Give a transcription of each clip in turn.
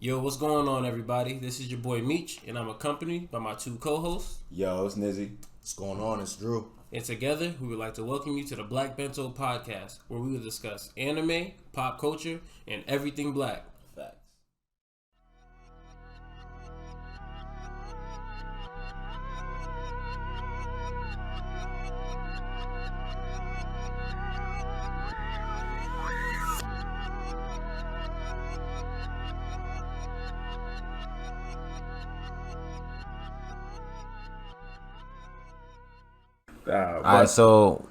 Yo, what's going on, everybody? This is your boy Meech, and I'm accompanied by my two co-hosts. Yo, it's Nizzy. What's going on? It's Drew. And together, we would like to welcome you to the Black Bento Podcast, where we will discuss anime, pop culture, and everything black. Facts. Alright, so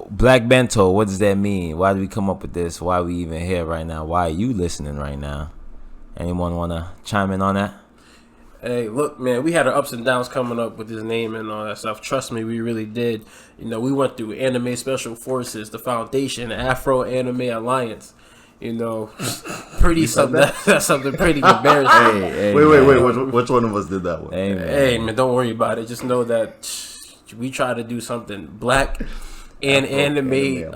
Black Bento, what does that mean? Why did we come up with this? Why are we even here right now? Why are you listening right now? Anyone want to chime in on that? Hey, look, man, we had our ups and downs coming up with his name and all that stuff. Trust me, we really did. You know, we went through Anime Special Forces, the Foundation, the Afro Anime Alliance. You know, pretty something. That's something pretty embarrassing. Wait. Which one of us did that one? Hey, man, don't worry about it. Just know that we try to do something black and anime,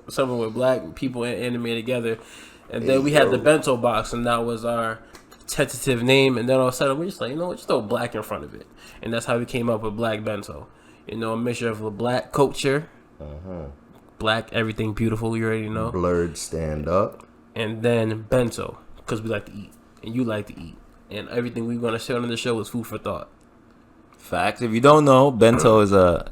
something with black people and anime together. And then we had the bento box, and that was our tentative name. And then all of a sudden, we're just like, you know what, just throw black in front of it. And that's how we came up with Black Bento. You know, a mixture of the black culture, black, everything beautiful, you already know. Blurred stand up. And then bento, because we like to eat, and you like to eat. And everything we're going to share on the show is food for thought. Facts. If you don't know, bento is a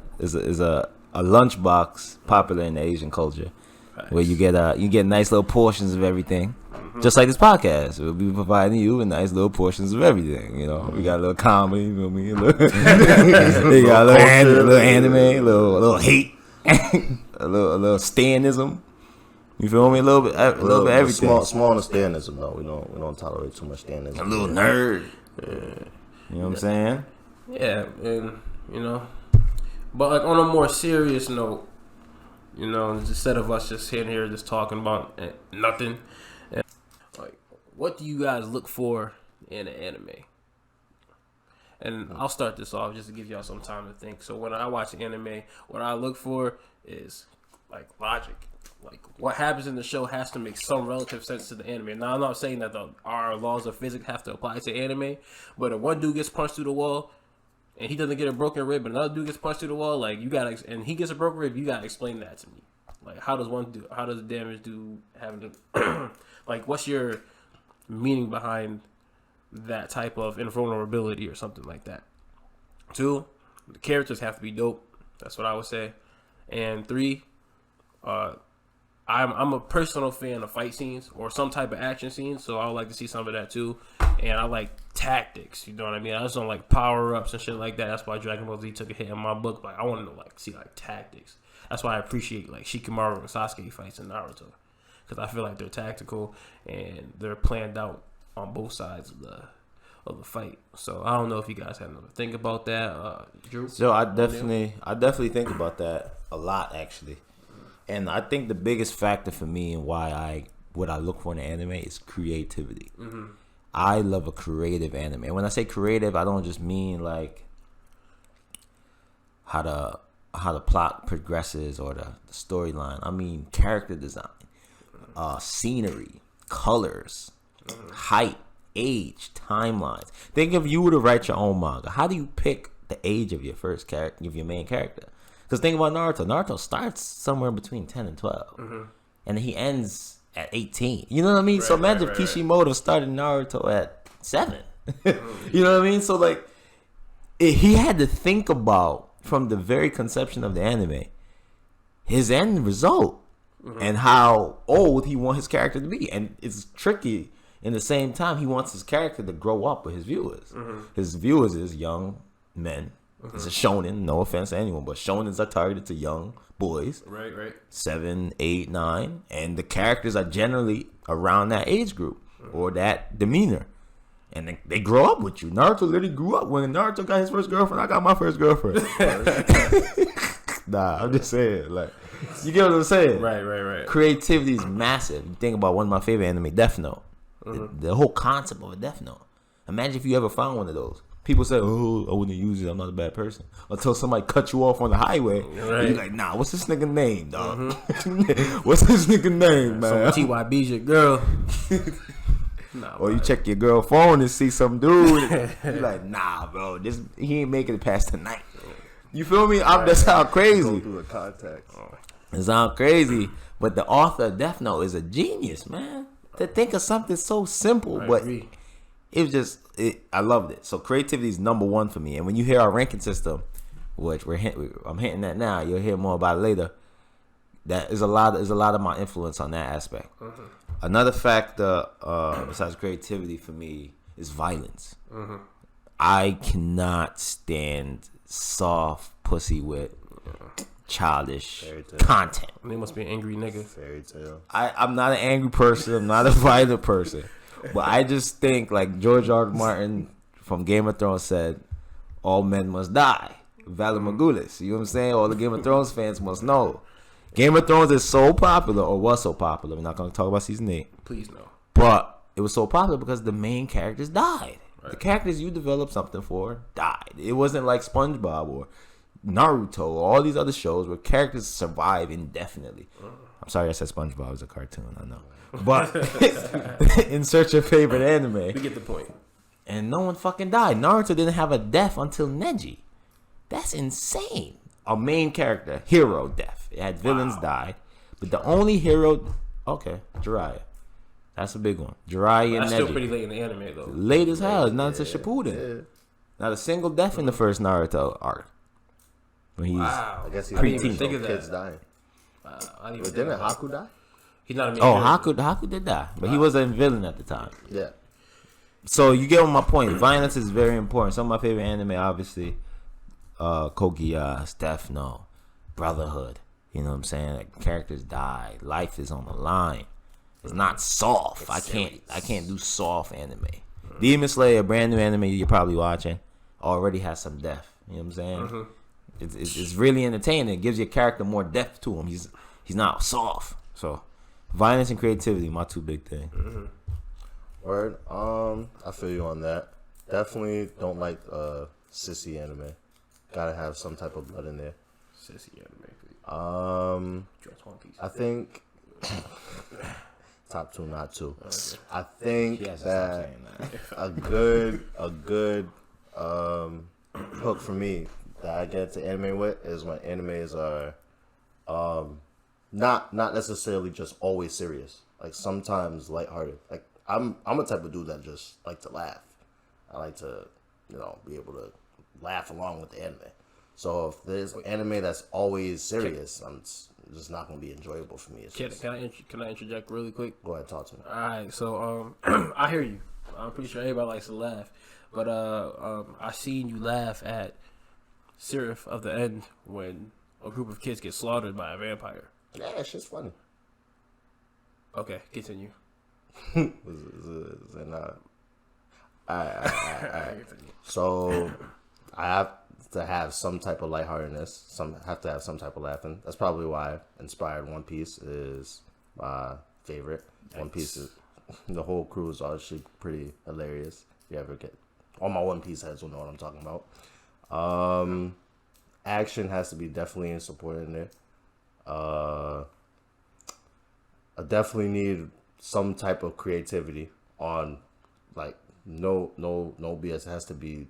lunchbox popular in the Asian culture. Facts. Where you get nice little portions of everything, just like this podcast. We'll be providing you with nice little portions of everything. You know, we got a little comedy, you know what I mean? They got a little anime, a little hate, a little Stanism. You feel me? A little bit everything. Small Stanism though. We don't tolerate too much Stanism. A little nerd. Yeah. You know what I'm saying? Yeah, and you know, but like on a more serious note, you know, instead of us just sitting here just talking about nothing, and like, what do you guys look for in an anime? And I'll start this off just to give y'all some time to think. So when I watch anime, what I look for is like logic. Like what happens in the show has to make some relative sense to the anime. Now I'm not saying that our laws of physics have to apply to anime, but if one dude gets punched through the wall and he doesn't get a broken rib, but another dude gets punched through the wall, like and he gets a broken rib, you gotta explain that to me. Like how does the damage do having to like what's your meaning behind that type of invulnerability or something like that? 2, the characters have to be dope. That's what I would say. And 3, I'm a personal fan of fight scenes or some type of action scenes, so I would like to see some of that too. And I like tactics, you know what I mean? I just don't like power ups and shit like that. That's why Dragon Ball Z took a hit in my book. Like I want to see tactics. That's why I appreciate like Shikamaru and Sasuke fights in Naruto, because I feel like they're tactical and they're planned out on both sides of the fight. So I don't know if you guys have another think about that, Drew. So I definitely think about that a lot actually. And I think the biggest factor for me and what I look for in an anime is creativity. Mm-hmm. I love a creative anime. And when I say creative, I don't just mean like how the plot progresses or the storyline. I mean character design, scenery, colors, height, age, timelines. Think if you were to write your own manga, how do you pick the age of your first character, of your main character? Because think about Naruto. Naruto starts somewhere between 10 and 12. And he ends at 18. You know what I mean? Right, so imagine if Kishimoto started Naruto at 7. You know what I mean? So like, he had to think about, from the very conception of the anime, his end result. And how old he wants his character to be. And it's tricky. In the same time, he wants his character to grow up with his viewers. His viewers is young men. It's a shonen, no offense to anyone, but shonens are targeted to young boys. Right. 7, 8, 9. And the characters are generally around that age group or that demeanor. And they grow up with you. Naruto literally grew up. When Naruto got his first girlfriend, I got my first girlfriend. Nah, I'm just saying. Like, you get what I'm saying? Right. Creativity is massive. You think about one of my favorite anime, Death Note. The whole concept of a Death Note. Imagine if you ever found one of those. People say, "Oh, I wouldn't use it. I'm not a bad person." Until somebody cut you off on the highway, and you're like, "Nah, what's this nigga name, dog? What's this nigga name, man?" So TYB's your girl. Nah, or you man. check your girl phone and see some dude. You like, nah, bro, he ain't making it past tonight. You feel me? That sound Go crazy. through the context. It sound crazy, but the author of Death Note is a genius, man. To think of something so simple, I but agree. it was just, I loved it. So creativity is number one for me. And when you hear our ranking system, which I'm hinting at now, you'll hear more about it later. That is a lot of my influence on that aspect. Mm-hmm. Another factor besides creativity for me is violence. Mm-hmm. I cannot stand soft pussy with childish content. They must be an angry nigga. Fairy tale. I'm not an angry person. I'm not a violent person. But I just think, like George R. R. Martin from Game of Thrones said, all men must die. Vala Morghulis. You know what I'm saying? All the Game of Thrones fans must know. Game of Thrones is so popular, or was so popular. We're not going to talk about season 8. Please no. But it was so popular because the main characters died. Right. The characters you developed something for died. It wasn't like SpongeBob or Naruto or all these other shows where characters survive indefinitely. I'm sorry I said SpongeBob was a cartoon, I know. But insert your favorite anime. We get the point. And no one fucking died. Naruto didn't have a death until Neji. That's insane. A main character, hero death. It had villains died. But the only hero... Okay, Jiraiya. That's a big one. Jiraiya and That's Neji. still pretty late in the anime, though. Late as hell. It's not until Shippuden. Yeah. Not a single death in the first Naruto arc. When he's Wow. I guess he I didn't didn't even even think show of kids that. dying. Wow, I didn't even But think didn't of that. Haku die? He's not a main Oh, character. Haku did die, but he was a villain at the time. Yeah. So you get my point. Violence is very important. Some of my favorite anime, obviously, Code Geass, Death Note, Brotherhood. You know what I'm saying? Like, characters die. Life is on the line. It's not soft. I can't do soft anime. Demon Slayer, brand new anime you're probably watching, already has some depth. You know what I'm saying? It's really entertaining. It gives your character more depth to him. He's not soft. So violence and creativity, my two big things. Word. I feel you on that. Definitely don't like sissy anime. Gotta have some type of blood in there. Sissy anime. Dress One Piece. I think top two, not two. I think that a good hook for me that I get to anime with is when animes are not necessarily just always serious. Like sometimes lighthearted. Like I'm a type of dude that just like to laugh. I like to, be able to laugh along with the anime. So if there's an anime that's always serious, it's just not gonna be enjoyable for me. Can I interject really quick? Go ahead, talk to me. All right, so I hear you. I'm pretty sure everybody likes to laugh, but I seen you laugh at Seraph of the End when a group of kids get slaughtered by a vampire. Yeah, that shit's funny. Okay, continue. Is it not? Alright. So I have to have some type of lightheartedness. Have to have some type of laughing. That's probably why Inspired One Piece is my favorite. Nice. One Piece is the whole crew is actually pretty hilarious. If you ever get all my One Piece heads will know what I'm talking about. Action has to be definitely in support in there. I definitely need some type of creativity on, like, no BS. It has to be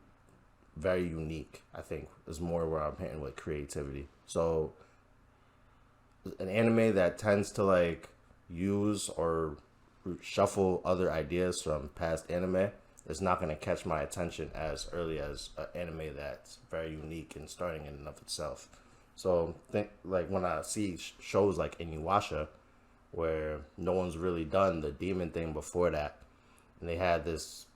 very unique. I think is more where I'm hitting with creativity. So an anime that tends to like use or shuffle other ideas from past anime is not going to catch my attention as early as an anime that's very unique and starting in and of itself. So think like when I see shows like Inuyasha, where no one's really done the demon thing before that, and they had this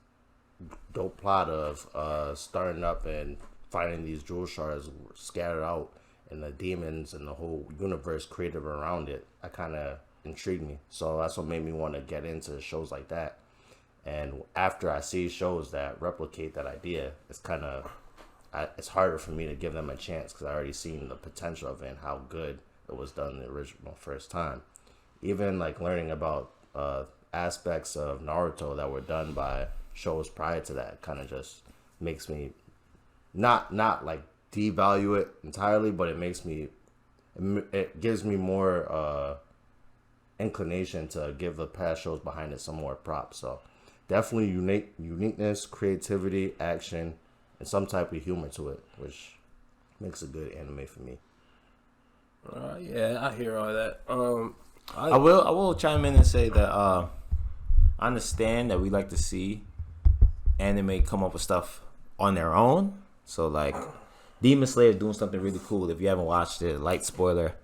dope plot of starting up and finding these jewel shards scattered out, and the demons and the whole universe created around it. That kind of intrigued me, so that's what made me want to get into shows like that. And after I see shows that replicate that idea, it's harder for me to give them a chance because I already seen the potential of it and how good it was done the original first time. Even like learning about aspects of Naruto that were done by shows prior to that kind of just makes me not like devalue it entirely, but it gives me more inclination to give the past shows behind it some more props. So definitely uniqueness, creativity, action, and some type of humor to it, which makes a good anime for me. Yeah, I hear all that. I will chime in and say that I understand that we like to see anime come up with stuff on their own. So like Demon Slayer is doing something really cool. If you haven't watched it, light spoiler.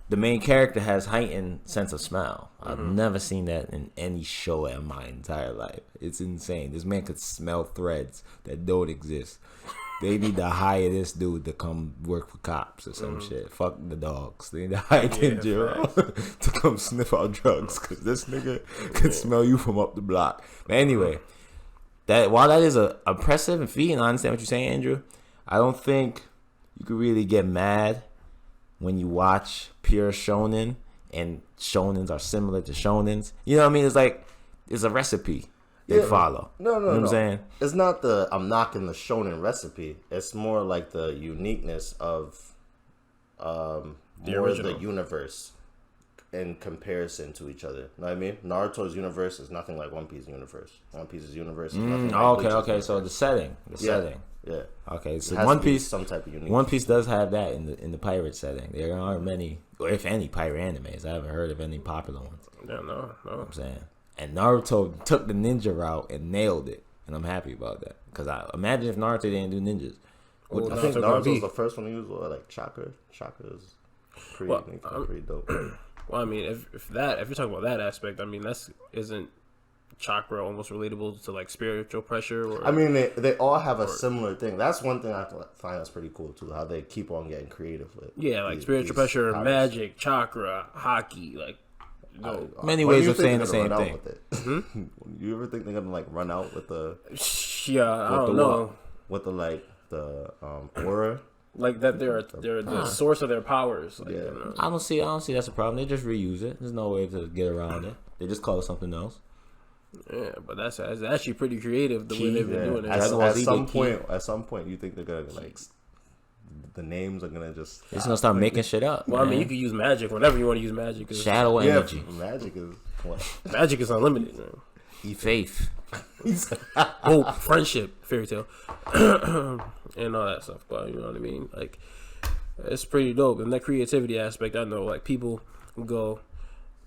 The main character has heightened sense of smell. I've never seen that in any show in my entire life. It's insane. This man could smell threads that don't exist. They need to hire this dude to come work for cops or some shit. Fuck the dogs. They need to hire Kenjiro to come sniff out drugs because this nigga can smell you from up the block. But anyway, that while that is a impressive feat, and I understand what you're saying, Andrew, I don't think you could really get mad when you watch pure shonen and shonens are similar to shonens. You know what I mean? It's like it's a recipe they follow. No. You know what I'm saying? It's not I'm knocking the shonen recipe. It's more like the uniqueness of more of the universe in comparison to each other. You know what I mean? Naruto's universe is nothing like One Piece's universe. One Piece's universe is nothing like Bleach's okay. universe. So the setting. Yeah. Okay, so One Piece, some type of uniqueness. One Piece does have that in the pirate setting. There aren't many, or if any, pirate animes. I haven't heard of any popular ones. Yeah, no. You know what I'm saying? And Naruto took the ninja route and nailed it, and I'm happy about that. Because I imagine if Naruto didn't do ninjas. I think Naruto was the first one to use like chakra. Chakra is pretty dope. Well, I mean, if you're talking about that aspect, I mean, isn't chakra almost relatable to like spiritual pressure? Or, I mean, they all have a similar thing. That's one thing I find that's pretty cool too. How they keep on getting creative with. Yeah, like spiritual pressure, powers. Magic, chakra, hockey, like. Many ways of saying the same thing. You ever think they're gonna like run out with the? Yeah, I don't know. With the aura. Like that, they're the source of their powers. Like, yeah. I don't see that's a problem. They just reuse it. There's no way to get around it. They just call it something else. Yeah, but that's actually pretty creative the way they've been doing it. At some point, you think they're gonna like the names are gonna just. It's gonna start making shit up. Well, man. I mean, you can use magic whenever you want to use magic. Shadow energy. Magic is what? Magic is unlimited. Man. Faith, hope, friendship, fairy tale, and all that stuff. But you know what I mean? Like, it's pretty dope. And that creativity aspect, I know, like people go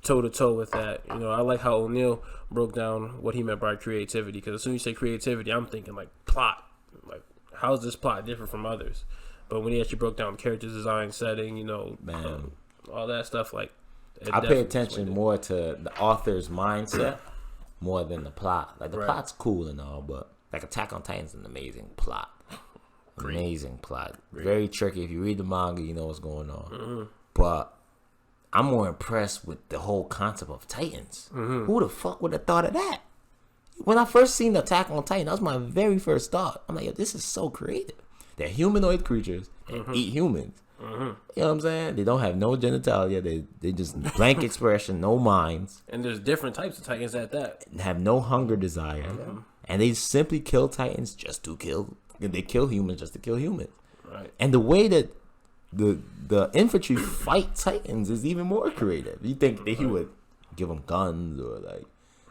toe to toe with that. You know, I like how O'Neal broke down what he meant by creativity. Because as soon as you say creativity, I'm thinking like plot. Like, how is this plot different from others? But when he actually broke down character design, setting, you know, all that stuff, like I pay attention more to the author's mindset more than the plot. Like the plot's cool and all, but like Attack on Titan's an amazing plot. Amazing plot. Very tricky. If you read the manga, you know what's going on. But I'm more impressed with the whole concept of Titans. Who the fuck would have thought of that? When I first seen Attack on Titan, that was my very first thought. I'm like, yo, this is so creative. They're humanoid creatures and eat humans. You know what I'm saying? They don't have no genitalia. They just blank expression, no minds. And there's different types of Titans at that. And have no hunger desire. And they simply kill Titans just to kill. They kill humans just to kill humans. Right. And the way that the infantry fight Titans is even more creative. You think that he would give them guns or like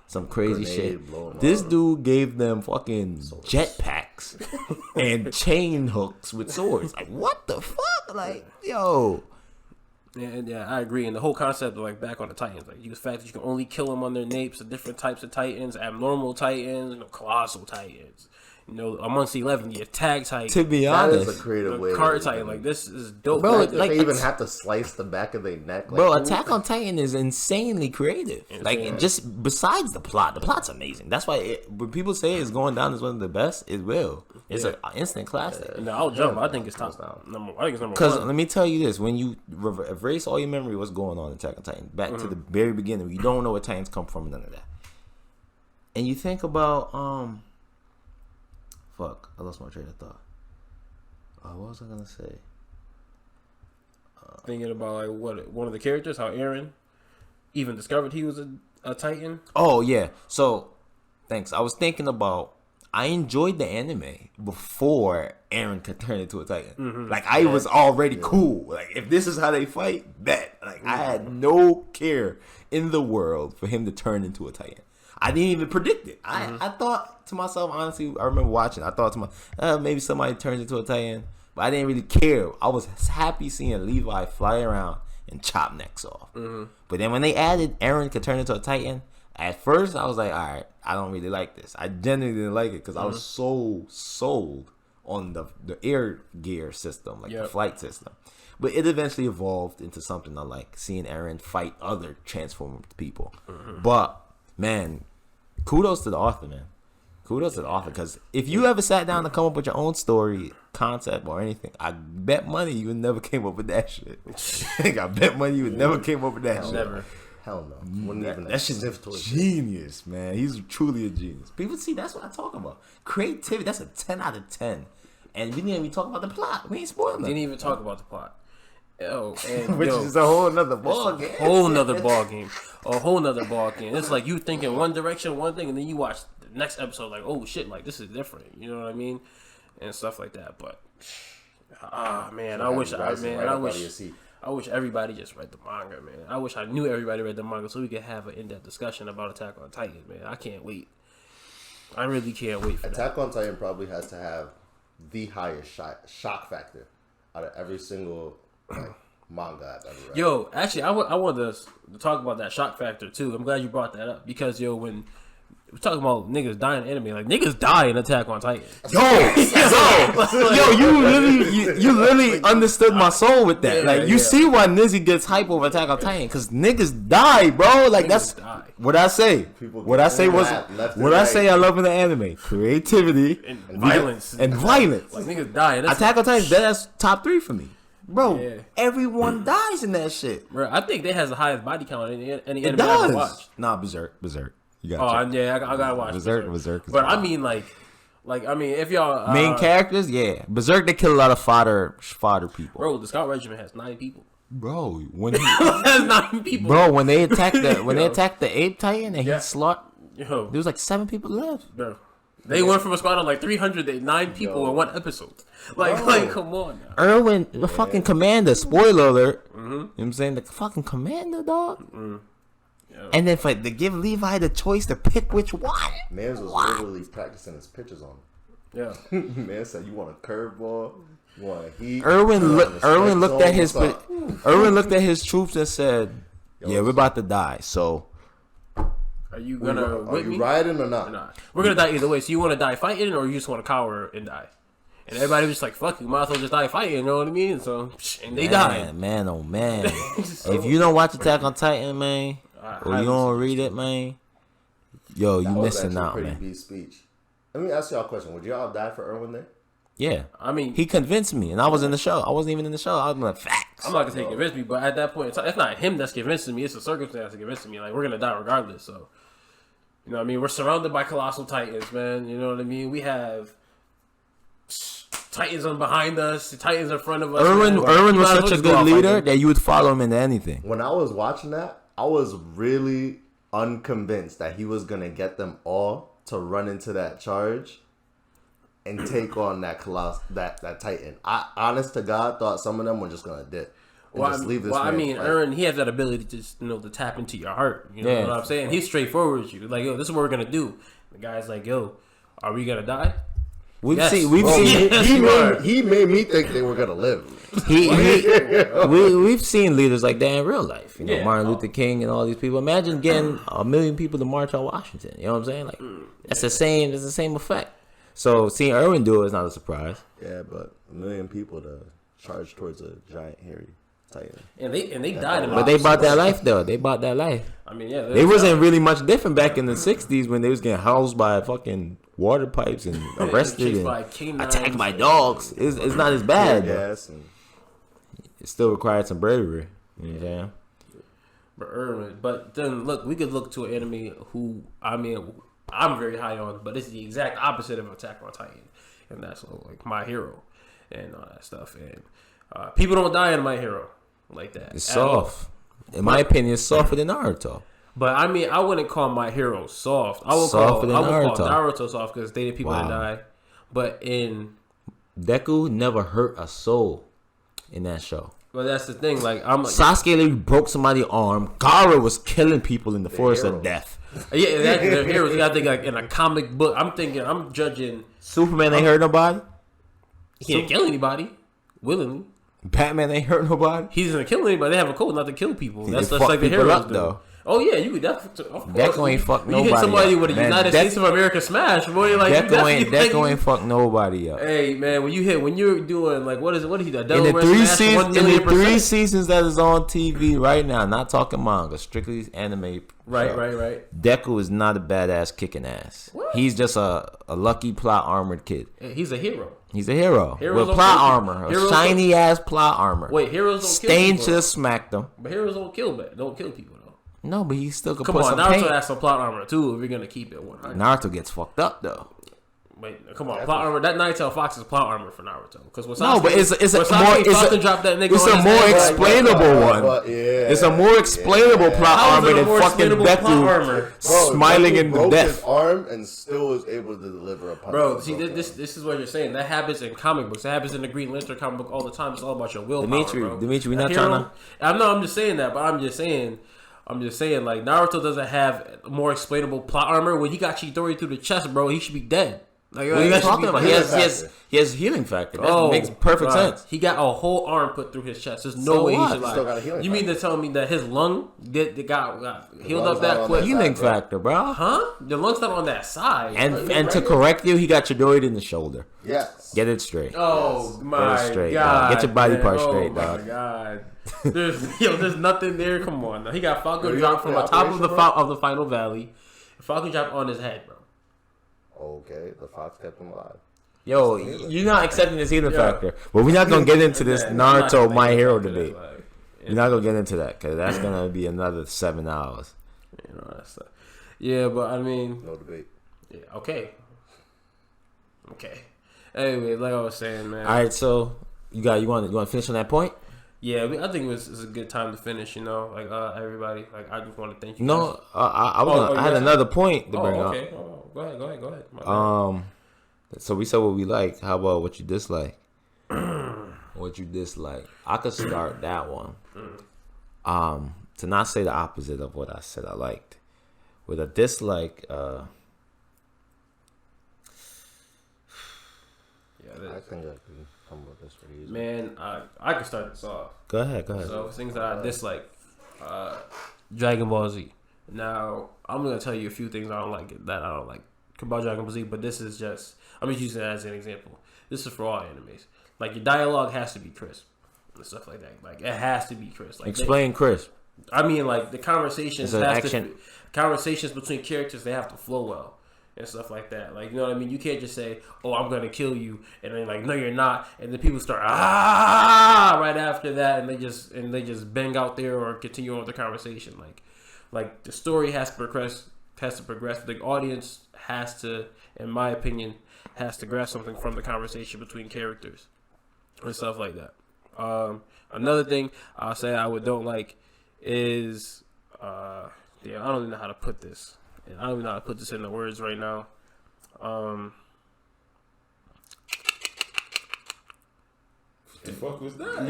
some crazy shit. This dude gave them fucking jetpacks and chain hooks with swords. Like, what the fuck? Like, yo. Yeah, I agree. And the whole concept of like back on the Titans, like the fact that you can only kill them on their napes, the different types of Titans, abnormal Titans, colossal Titans. You know, amongst 11, the attack Titan. To be honest, that is a creative way. Card Titan, like this is dope. Bro, like they even have to slice the back of their neck. Like, bro, Attack on Titan is insanely creative. Like, just besides the plot's amazing. That's why when people say it's going down as one of the best, it will. It's an instant classic. No, I'll jump. I think it's top number. I think it's number one. Because let me tell you this: when you erase all your memory, what's going on in Attack on Titan, back to the very beginning, you don't know where Titans come from, none of that. And you think about fuck, I lost my train of thought. What was I gonna say? Thinking about like what one of the characters, how Eren even discovered he was a Titan. Oh yeah. So thanks. I was thinking about. I enjoyed the anime before Eren could turn into a Titan. Like I was already cool. Like if this is how they fight, bet. Like I had no care in the world for him to turn into a Titan. I didn't even predict it. I thought to myself, honestly, I remember watching. I thought to myself, maybe somebody turns into a Titan, but I didn't really care. I was happy seeing Levi fly around and chop necks off. But then when they added Eren could turn into a Titan, at first I was like, all right, I don't really like this. I genuinely didn't like it because I was so sold on the air gear system, like the flight system. But it eventually evolved into something I like, seeing Eren fight other transformed people. But, man, kudos to the author, man. Kudos to the author, because if you ever sat down to come up with your own story, concept, or anything, I bet money you would never came up with that shit. I bet money you would never came up with that shit. Never. Hell no. Wouldn't even that shit's genius, man. He's truly a genius. People see, that's what I talk about. Creativity, that's a 10 out of 10. And we didn't even talk about the plot. We ain't spoiling it. Didn't even talk about the plot. Which is a whole nother ball game. A whole nother ball game. It's like you think in one direction, one thing, and then you watch the next episode like, oh shit, like this is different. You know what I mean? And stuff like that. But man, I wish everybody just read the manga, man. I wish I knew everybody read the manga so we could have an in-depth discussion about Attack on Titan, man. I can't wait. I really can't wait for that. Attack on Titan probably has to have the highest shock factor out of every single manga I've ever read. Yo, actually, I wanted to talk about that shock factor too. I'm glad you brought that up because when we're talking about niggas dying in anime, like niggas die in Attack on Titan. You literally understood my soul with that. You see why Nizzy gets hype over Attack on Titan, because niggas die, bro. Like that's what I say. What I say I love in the anime: creativity and violence. And violence. Like niggas die. Attack on Titan, that's top 3 for me. Bro, everyone dies in that shit. Bro, I think that has the highest body count in any anime I've ever watched. Nah, Berserk. You gotta I gotta watch Berserk. But I mean, like I mean, if y'all main characters, Berserk, they kill a lot of fodder people. Bro, the Scout Regiment has 9 people. Bro, when he has 9 people. Bro, when they attacked the Ape Titan and he slaughtered, there was like 7 people left. Bro. They went from a squad of like 300 to 9 people in one episode. Like come on now. Erwin, the fucking commander, spoiler alert. You know what I'm saying? The fucking commander, dog. And then to give Levi the choice to pick which one. Mans was literally practicing his pitches on him. Yeah. Man said, you want a curveball? You want a heat? Erwin looked at his troops and said, we're about to die, so are you riding or not? We're gonna die either way. So you want to die fighting, or you just want to cower and die? And everybody was just like, "Fuck, you might as well just die fighting." You know what I mean? So and they died. Man, oh man! If you don't watch Attack on Titan, man, or you don't read it, man, you missing out, man. Pretty beat speech. Let me ask y'all a question: would y'all die for Erwin there? Yeah, I mean, he convinced me, and I was in the show. I wasn't even in the show. I was like, facts. I'm not gonna say he convinced me, but at that point, it's not him that's convincing me. It's the circumstance that's convincing me. Like we're gonna die regardless. So. You know what I mean? We're surrounded by colossal titans, man. You know what I mean? We have titans on behind us, titans in front of us. Erwin was such a good leader that you would follow him into anything. When I was watching that, I was really unconvinced that he was going to get them all to run into that charge and take on that titan. I, honest to God, thought some of them were just going to dip. Eren, he has that ability to just, to tap into your heart. You know what I'm saying? He's straightforward with you. Like, yo, this is what we're gonna do. The guy's like, yo, are we gonna die? We've seen. He made me think they were gonna live. We've seen leaders like that in real life. Martin Luther King and all these people. Imagine getting 1 million people to march on Washington. You know what I'm saying? Like, that's the same. It's the same effect. So seeing Erwin do it is not a surprise. Yeah, but 1 million people to charge towards a giant hairy Titan. And they died. But they bought that life though. They bought that life. I mean, yeah. They wasn't really much different back in the 60s when they was getting housed by fucking water pipes and arrested and attacked by dogs. It's not as bad. Yes. It still required some bravery. You know what I'm saying? But then look, we could look to an enemy who I'm very high on, but it's the exact opposite of Attack on Titan, and that's like My Hero and all that stuff. And people don't die in My Hero like that. It's soft. In my opinion, it's softer than Naruto. But I wouldn't call My Hero soft. I would call Naruto soft because they did people that die. But in Deku never hurt a soul in that show. But that's the thing. Like Sasuke literally broke somebody's arm. Gaara was killing people in the forest of death. Yeah, they're heroes. You gotta think like in a comic book. I'm judging. Superman ain't hurt nobody. He can't kill anybody willingly. Batman ain't hurt nobody. He's gonna kill anybody. They have a code not to kill people. That's fuck like the people heroes up, do. though. Oh yeah, you could definitely. Deco ain't fuck nobody. You hit somebody up, with a man. United States of America smash, boy. Like Deco ain't fuck nobody up. Hey man, when you're doing like what did he do? In the three seasons that is on TV right now, not talking manga, strictly anime. Right. Deku is not a badass kicking ass. What? He's just a lucky plot armored kid. He's a hero. He's a hero Heroes with plot armor, shiny ass plot armor. Wait, heroes don't Stain kill people. just smacked them. But heroes don't kill people though. No, but he still could Come put on, some Naruto paint. has some plot armor too. If you're gonna keep it 100. Naruto gets fucked up though. Wait, come on, plot armor. That Nine-Tailed Fox is plot armor for Naruto. Because it's a more explainable one. It's a more explainable plot armor than fucking Deku smiling in the death. His arm and still was able to deliver a punch. Bro, see, this is what you're saying. That happens in comic books. That happens in the Green Lantern comic book all the time. It's all about your willpower, Dimitri, we not trying to. I'm just saying that, but I'm just saying, like Naruto doesn't have more explainable plot armor. When he got Chidori through the chest, bro, he should be dead. Like, what are you talking about? He has healing factor. That makes perfect sense. He got a whole arm put through his chest. There's no way he should lie. You mean to tell me that his lung got healed up that quick? Healing factor, bro. Huh? The lung's not on that side. And to correct you, he got Chidori in the shoulder. Yes. Get it straight. Oh my straight, god! Dog. Get your body part straight, dog. Oh my god! There's nothing there. Come on, now. He got Falcon drop from the top of the final valley. Falcon drop on his head, bro. Okay, the Fox kept him alive. Yo, you're not accepting this healing factor. But we're not gonna get into this Naruto My Hero debate. We're not gonna get into that because that's gonna be another 7 hours. You know that stuff. Yeah, but I mean, no debate. Yeah, okay. Anyway, like I was saying, man. All right, so you want to finish on that point? Yeah, I think it was a good time to finish. You know, like everybody. Like I just want to thank you. No, I had another point to bring up. Okay. Go ahead. So we said what we like. How about what you dislike? What you dislike? I could start that one. To not say the opposite of what I said I liked. With a dislike, I think I can come with this for you. Man, I can start this off. Go ahead. So things that I dislike. Dragon Ball Z. Now, I'm going to tell you a few things I don't like about Dragon Ball Z, but this is just, I'm just using it as an example. This is for all animes. Like, your dialogue has to be crisp and stuff like that. Like, it has to be crisp. Like, explain crisp. I mean, like, the conversations conversations between characters, they have to flow well and stuff like that. Like, you know what I mean? You can't just say, oh, I'm going to kill you, and then like, no, you're not, and then people start, right after that, and they just bang out there or continue on with the conversation. Like the story has to progress. The audience has to, in my opinion, has to grasp something from the conversation between characters and stuff like that. Another thing I'll say don't like is, I don't even know how to put this. I don't even know how to put this in the words right now. The fuck was that?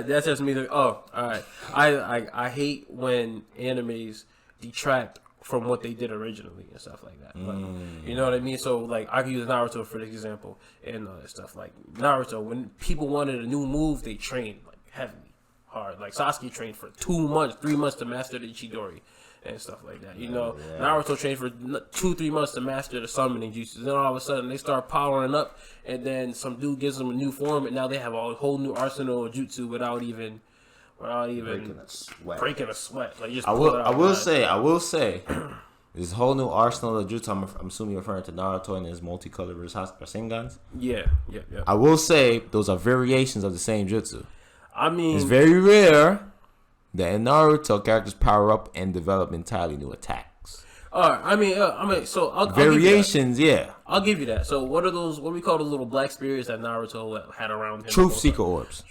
That's just me. All right. I hate when animes detract from what they did originally and stuff like that. Like, you know what I mean? So like I can use Naruto for example and stuff like Naruto. When people wanted a new move, they trained like heavily, hard. Like Sasuke trained for 3 months to master the Chidori and stuff like that. You know, Naruto trained for 2-3 months to master the summoning jutsu. Then all of a sudden they start powering up, and then some dude gives them a new form, and now they have a whole new arsenal of jutsu without even breaking a sweat. Like just I will say, this whole new arsenal of jutsu. I'm assuming you're referring to Naruto and his multicolored Rasengan. Yeah. I will say those are variations of the same jutsu. I mean, it's very rare that in Naruto characters power up and develop entirely new attacks. I mean, so variations, I'll give you that. So what are those? What we call the little black spirits that Naruto had around him? Truth Seeker orbs.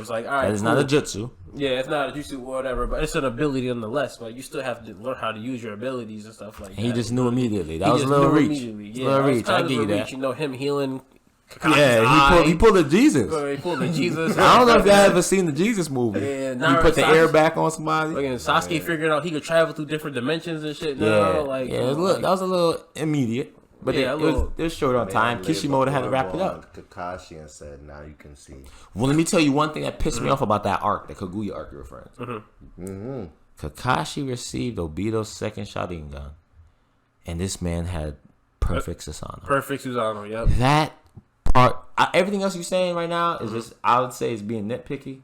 Like, all right, that is not a jutsu. Yeah, it's not a jutsu or whatever, but it's an ability nonetheless. But you still have to learn how to use your abilities and stuff like that. He just knew immediately. That was a little reach. Yeah, I give you that. You know, him healing He pulled the Jesus. He pulled the Jesus. I don't know if y'all ever seen the Jesus movie. Yeah, he put the air back on somebody. Sasuke figured out he could travel through different dimensions and shit. That was a little immediate. But it was short on time. Kishimoto had to wrap it up. Kakashi and said, "Now you can see." Well, let me tell you one thing that pissed me off about that arc, the Kaguya arc you're referring to. Kakashi received Obito's second Sharingan, and this man had perfect Susanoo. Perfect Susanoo, yep. That part, everything else you're saying right now is just, I would say, is being nitpicky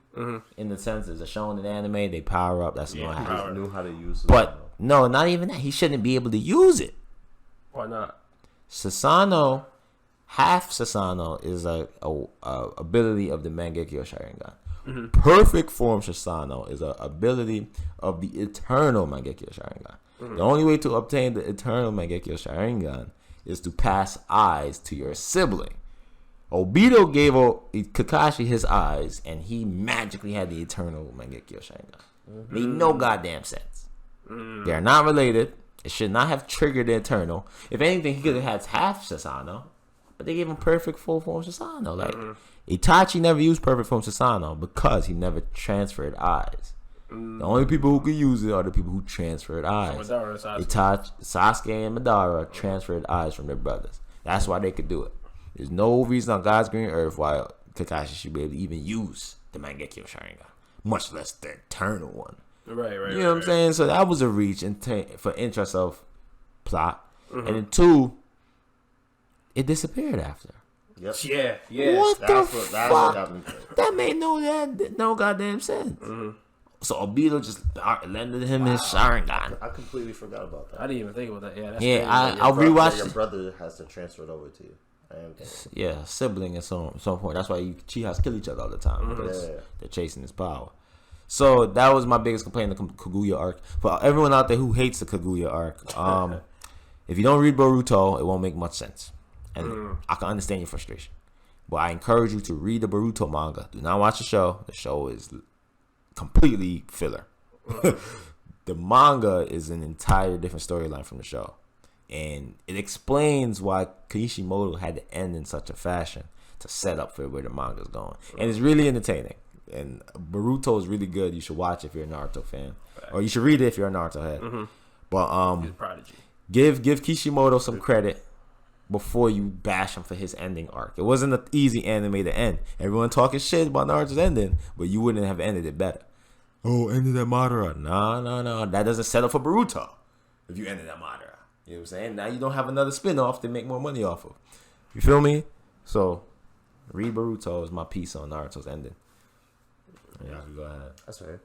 in the sense it's a shown in anime, they power up. That's not He just knew how to use it. But no, not even that. He shouldn't be able to use it. Why not? Susanoo, half Susanoo is a ability of the Mangekyo Sharingan. Perfect form Susanoo is a ability of the eternal Mangekyo Sharingan. The only way to obtain the eternal Mangekyo Sharingan is to pass eyes to your sibling. Obito gave Kakashi his eyes, and he magically had the eternal Mangekyo Sharingan. Made no goddamn sense. They are not related. It should not have triggered the eternal. If anything, he could have had half Susanoo, but they gave him perfect full form Susanoo. Like Itachi never used perfect form Susanoo because he never transferred eyes. The only people who could use it are the people who transferred eyes. Itachi, Sasuke, and Madara transferred eyes from their brothers. That's why they could do it. There's no reason on God's green earth why Kakashi should be able to even use the Mangekyo Sharingan, much less the eternal one. Right. You know what I'm saying? So that was a reach for interest of plot. And then 2, it disappeared after. Yep. Yeah. What the fuck? That made no goddamn sense. So Obito just lended him his Sharingan. I completely forgot about that. I didn't even think about that. Yeah, I'll rewatch it. Your brother has to transfer it over to you. Yeah, sibling at some point. That's why Chihas kill each other all the time because they're chasing his power. So that was my biggest complaint, the Kaguya arc. For everyone out there who hates the Kaguya arc, if you don't read Boruto, it won't make much sense. And I can understand your frustration. But I encourage you to read the Boruto manga. Do not watch the show. The show is completely filler. The manga is an entire different storyline from the show. And it explains why Kishimoto had to end in such a fashion to set up for where the manga's going. And it's really entertaining. And Boruto is really good. You should watch it if you're a Naruto fan, or you should read it if you're a Naruto head. But He's a prodigy. Give Kishimoto some credit before you bash him for his ending arc. It wasn't an easy anime to end. Everyone talking shit about Naruto's ending, but you wouldn't have ended it better. Oh, ended at Madara. No. That doesn't set up for Boruto. If you ended at Madara, you know what I'm saying? Now you don't have another spin-off to make more money off of. You feel me? So read Boruto is my piece on Naruto's ending. Yeah, go ahead. That's fair.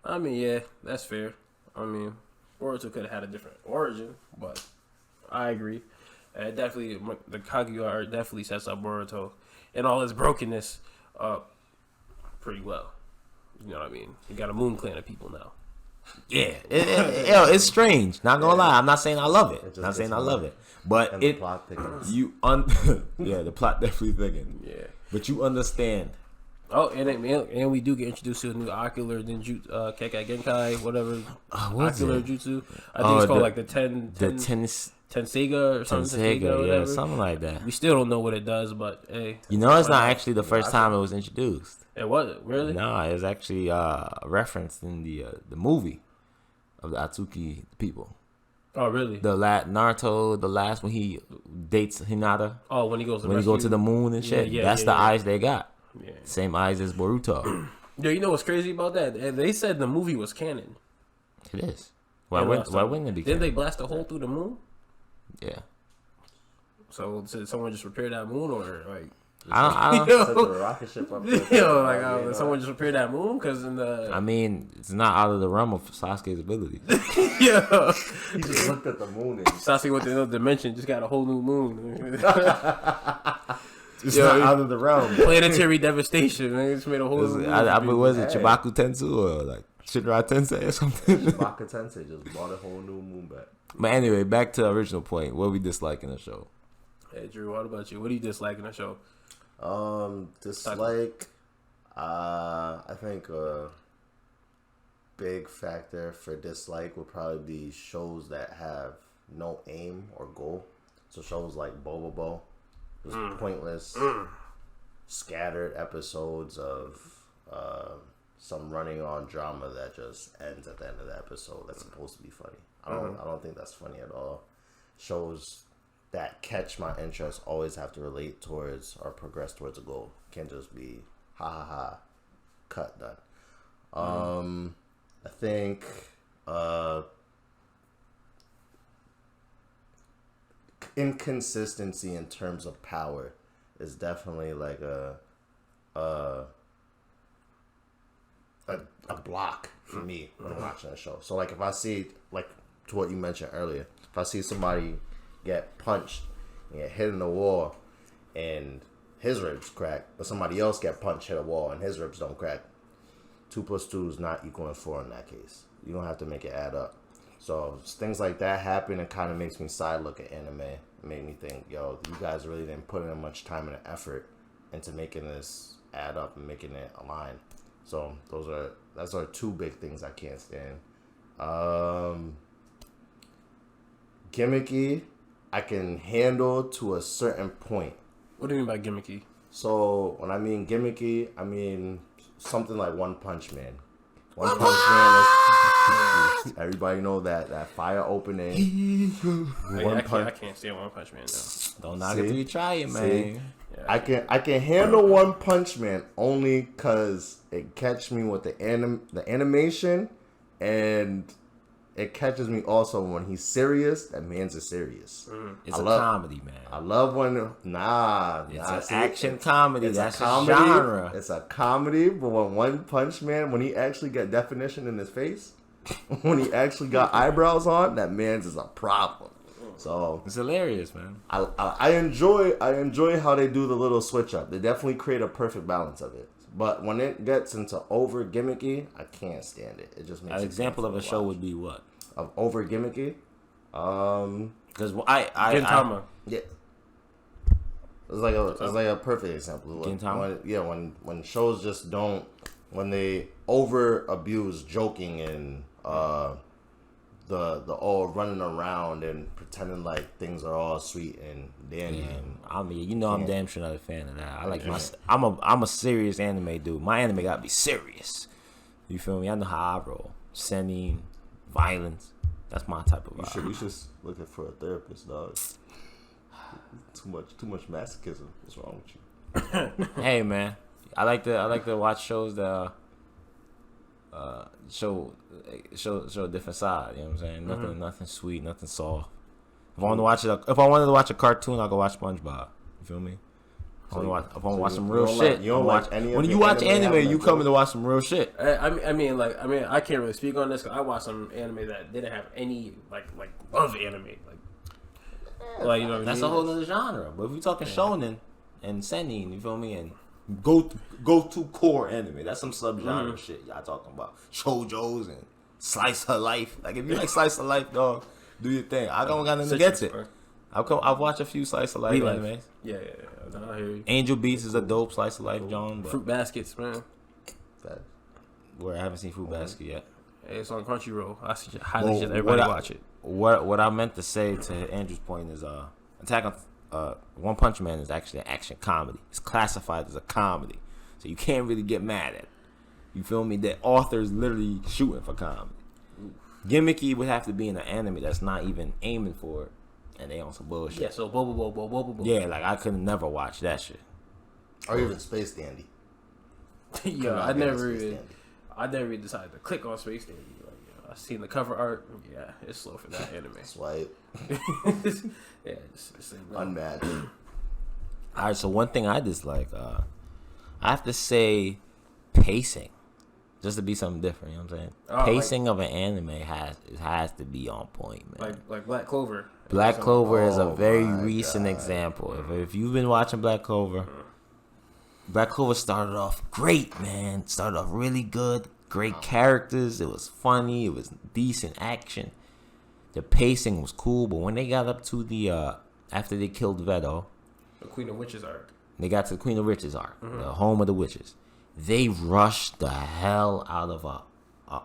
I mean, yeah, that's fair. I mean, Boruto could have had a different origin, but I agree. Definitely, the Kaguya art definitely sets up Boruto and all his brokenness up pretty well. You know what I mean? You got a moon clan of people now. Yeah, it's strange. Not gonna lie, I'm not saying I love it. Not saying I love it, but and the plot thickens. The plot definitely thickens. Yeah, but you understand. Oh, and we do get introduced to a new ocular ninjutsu, Kekai Genkai, whatever. Ocular jutsu. I think it's called like the Tenseiga or something. Tenseiga, something like that. We still don't know what it does, but hey. You know, it's not actually the first time it was introduced. It wasn't, really? No, it was actually referenced in the movie of the Atsuki people. Oh, really? Naruto, the last when he dates Hinata. Oh, when he goes to the moon and shit. That's the eyes they got. Yeah. Same eyes as Boruto. Yeah, you know what's crazy about that? They said the movie was canon. It is. Why wouldn't it be canon? Didn't they blast a hole through the moon? Yeah. So did someone just repair that moon, or like? I don't set the rocket ship up. Did someone just repair that moon? Because in the, I mean, it's not out of the realm of Sasuke's abilities. Yeah, he just looked at the moon. And Sasuke went to another dimension, just got a whole new moon. It's not out of the realm. Planetary devastation, man. Just made a whole new moon. Was it Chibaku Tensu or like Shinra Tensei or something? Chibaku Tensei just bought a whole new moon back. But anyway, back to the original point. What we dislike in the show? Hey, Drew, what about you? What do you dislike in the show? Dislike. I think a big factor for dislike would probably be shows that have no aim or goal. So shows like Bobobo, Just pointless, scattered episodes of some running on drama that just ends at the end of the episode. That's supposed to be funny. I don't think that's funny at all. Shows that catch my interest always have to relate towards or progress towards a goal. Can't just be ha ha ha, cut, done. I think inconsistency in terms of power is definitely like a block for me when watching a show. So like if I see, like to what you mentioned earlier, if I see somebody get punched and get hit in the wall and his ribs crack, but somebody else get punched, hit a wall, and his ribs don't crack, 2 + 2 is not equaling 4 in that case. You don't have to make it add up. So things like that happen. It kind of makes me side look at anime. It made me think, yo, you guys really didn't put in much time and effort into making this add up and making it align. So those are 2 big things I can't stand. Gimmicky, I can handle to a certain point. What do you mean by gimmicky? So when I mean gimmicky, I mean something like One Punch Man. One Punch Man is everybody know that fire opening. I can't stand One Punch Man though. Don't knock it till you try it, man. Yeah. I can handle One Punch Man only because it catch me with the animation, and it catches me also when he's serious. That man's is serious. It's a comedy, man. I love when it's an action comedy. That's a comedy. genre. It's a comedy, but when One Punch Man, when he actually got definition in his face, when he actually got eyebrows on, that man's is a problem. So it's hilarious, man. I enjoy how they do the little switch up. They definitely create a perfect balance of it. But when it gets into over gimmicky, I can't stand it. It just makes an example of a show would be what? Of over gimmicky? Because Gintama. Yeah. It's like a perfect example. When shows just don't, when they over abuse joking and the all running around and pretending like things are all sweet and dandy. Yeah, I mean, I'm damn sure not a fan of that. I like I'm a serious anime dude. My anime gotta be serious. You feel me? I know how I roll. Sending violence. That's my type of vibe. You should look for a therapist, dog. Too much masochism. What's wrong with you? Hey man, I like to watch shows that show a different side. You know what I'm saying? Nothing sweet, nothing soft. If I wanted to watch a cartoon, I'll go watch SpongeBob. You feel me? If I want to watch some real shit. You don't watch any. When you watch anime, you coming to watch some real shit. I mean, I can't really speak on this because I watched some anime that didn't have any like love anime. Like you know, that's a whole other genre. But if we talking shonen and seinen, you feel me, and go to core anime, that's some subgenre shit y'all talking about. Shoujos and slice her life. Like if you like slice of life, dog, do your thing. I don't got nothing against it. I've watched a few slice of life animes. Yeah. I hear you. Angel Beats is a dope slice of life, John. Fruit Baskets, man. Where I haven't seen Fruit Basket yet. Hey, it's on Crunchyroll. I highly suggest everybody watch it. What I meant to say to Andrew's point is Attack on One Punch Man is actually an action comedy. It's classified as a comedy, so you can't really get mad at it. You feel me? The author's literally shooting for comedy. Gimmicky would have to be in an anime that's not even aiming for it, and they on some bullshit. Yeah, so bo. Yeah, like I could never watch that shit. Or even Space Dandy. Yeah, I never even decided to click on Space Dandy. I seen the cover art. Yeah, it's slow for that anime. Swipe. Yeah, it's unmatched. All right, so one thing I dislike, I have to say, pacing, just to be something different. You know what I'm saying? Pacing of an anime has to be on point, man. Like Black Clover. Black Clover is a very recent example. If you've been watching Black Clover, Black Clover started off great, man. Started off really good. Great characters. It was funny. It was decent action. The pacing was cool, but when they got up to the after they killed Veto, the Queen of Witches arc. They got to the Queen of Witches arc, the home of the witches. They rushed the hell out of a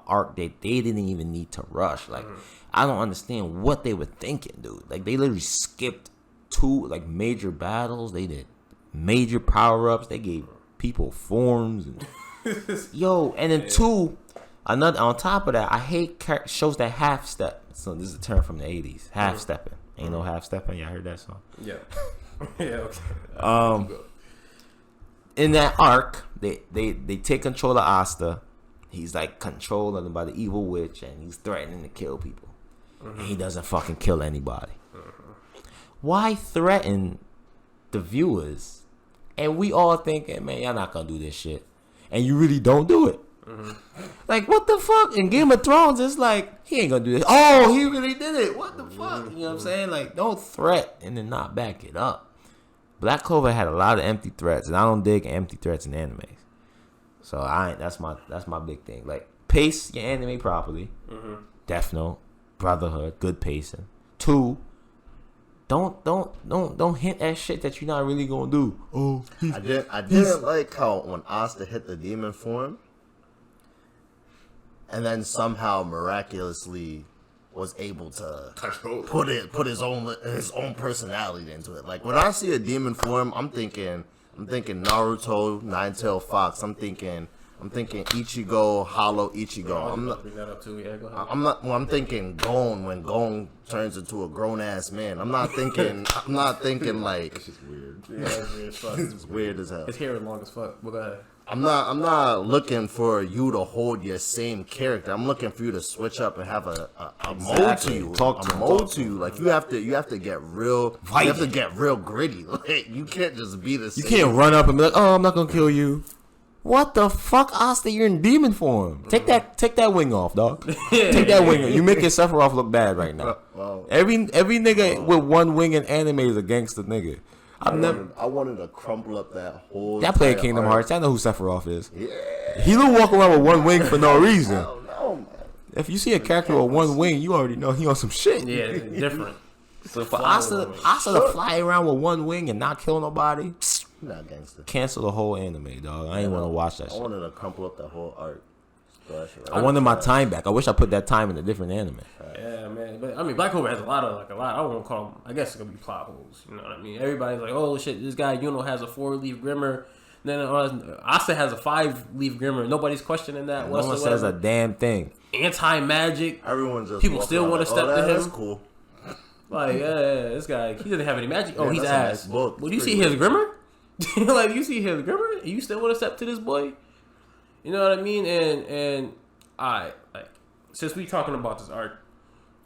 arc that they didn't even need to rush. Like I don't understand what they were thinking, dude. Like they literally skipped 2 like major battles. They did major power ups. They gave people forms and and then 2. Another on top of that, I hate shows that half step. So this is a term from the 80s. Half stepping. Ain't no half stepping. Y'all heard that song? Yeah. Yeah. Okay. In that arc, they take control of Asta. He's like controlled by the evil witch, and he's threatening to kill people. And he doesn't fucking kill anybody. Why threaten the viewers? And we all thinking, man, y'all not gonna do this shit, and you really don't do it. Like, what the fuck? In Game of Thrones, it's like, he ain't gonna do this. Oh, he really did it. What the fuck? You know what I'm saying? Like, don't threat and then not back it up. Black Clover had a lot of empty threats, and I don't dig empty threats in animes. So that's my big thing. Like, pace your anime properly. Death Note, Brotherhood, good pacing. 2, don't hint at shit that you're not really gonna do. Oh, I didn't like how when Asta hit the demon form, and then somehow miraculously was able to put his own personality into it. Like, when I see a demon form, I'm thinking Naruto, Nine-Tailed Fox. I'm thinking Ichigo, Hollow Ichigo. I'm thinking Gon when Gon turns into a grown ass man. I'm not thinking like it's just weird. Yeah, it's weird as fuck. It's weird as hell. His hair is long as fuck. But go ahead. I'm not looking for you to hold your same character. I'm looking for you to switch up and have a mode to you. Talk to you. Like, you have to get real. You have to get real gritty. Like, you can't just be the same. You can't run up and be like, oh, I'm not gonna kill you. What the fuck, Asta? You're in demon form. Take that wing off, dog. Take that wing off. You making Sephiroth look bad right now. Every nigga with one wing in anime is a gangster nigga. I wanted to crumple up that whole. That play Kingdom Hearts. I know who Sephiroth is. Yeah. He don't walk around with one wing for no reason. No, man. If you see a character with one wing, you already know he on some shit. Yeah, it's different. So for Asta to fly around with one wing and not kill nobody, not gangster. Cancel the whole anime, dog. I ain't want to watch that shit. I wanted to crumple up that whole arc. I wanted my time back. I wish I put that time in a different anime. Yeah, man. But I mean, Black Clover has a lot. I won't call them. I guess it could be plot holes. You know what I mean? Everybody's like, oh shit, this guy Yuno has a 4-leaf grimmer. Then Asta has a 5-leaf grimmer. Nobody's questioning that. No one says a damn thing. Anti-magic. Everyone just people still want to step to him. That's cool. Like, this guy, he doesn't have any magic. Oh, he's ass. Nice Well, you see his grimmer? Like, you see his grimmer? And you still want to step to this boy? You know what I mean? And I like, since we talking about this arc,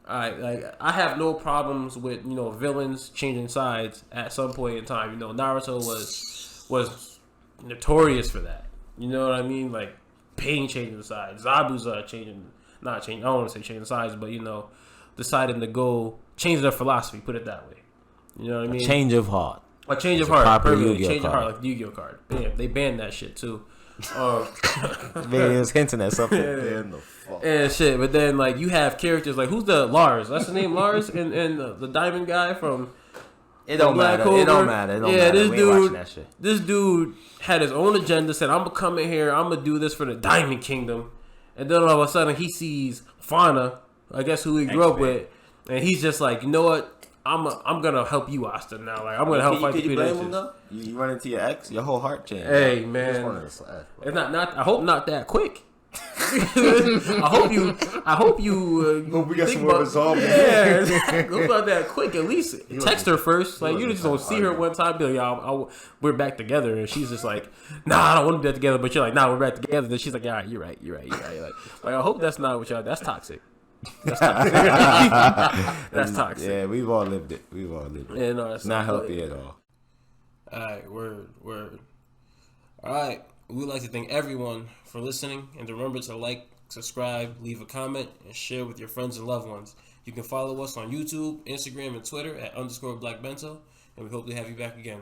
I have no problems with, you know, villains changing sides at some point in time. You know, Naruto was notorious for that. You know what I mean? Like, Pain changing sides, Zabuza changing. I don't want to say changing sides, but, you know, deciding to go change their philosophy. Put it that way. You know what I mean? A change of heart. A change of heart. Change of heart, like the Yu-Gi-Oh card. Damn, they banned that shit too. Man, it was hinting at something. And shit, but then like you have characters like, who's the Lars? That's the name, Lars, and the diamond guy from. It don't matter. It don't matter. This dude had his own agenda. Said, "I'm gonna come in here. I'm gonna do this for the Diamond Kingdom," and then all of a sudden he sees Fauna, I guess who he grew up with, and he's just like, you know what? I'm gonna help you, Asta. Now, like, I'm gonna help fight the Can you blame him though? You run into your ex, your whole heart changed. Hey man, it's not. I hope not that quick. I hope you. Hope we got some more resolve. Yeah, go about that quick. At least text her first. Like, you just don't see her one time. Be like, y'all, we're back together, and she's just like, nah, I don't want to be back together. But you're like, nah, we're back together. Then she's like, yeah, you're right. Like, I hope that's not what y'all. That's toxic. That's toxic. That's toxic. Yeah, we've all lived it. Yeah, no, that's not healthy at all. All right, word. All right, we'd like to thank everyone for listening, and remember to like, subscribe, leave a comment, and share with your friends and loved ones. You can follow us on YouTube, Instagram, and Twitter at _Black Bento, and we hope to have you back again.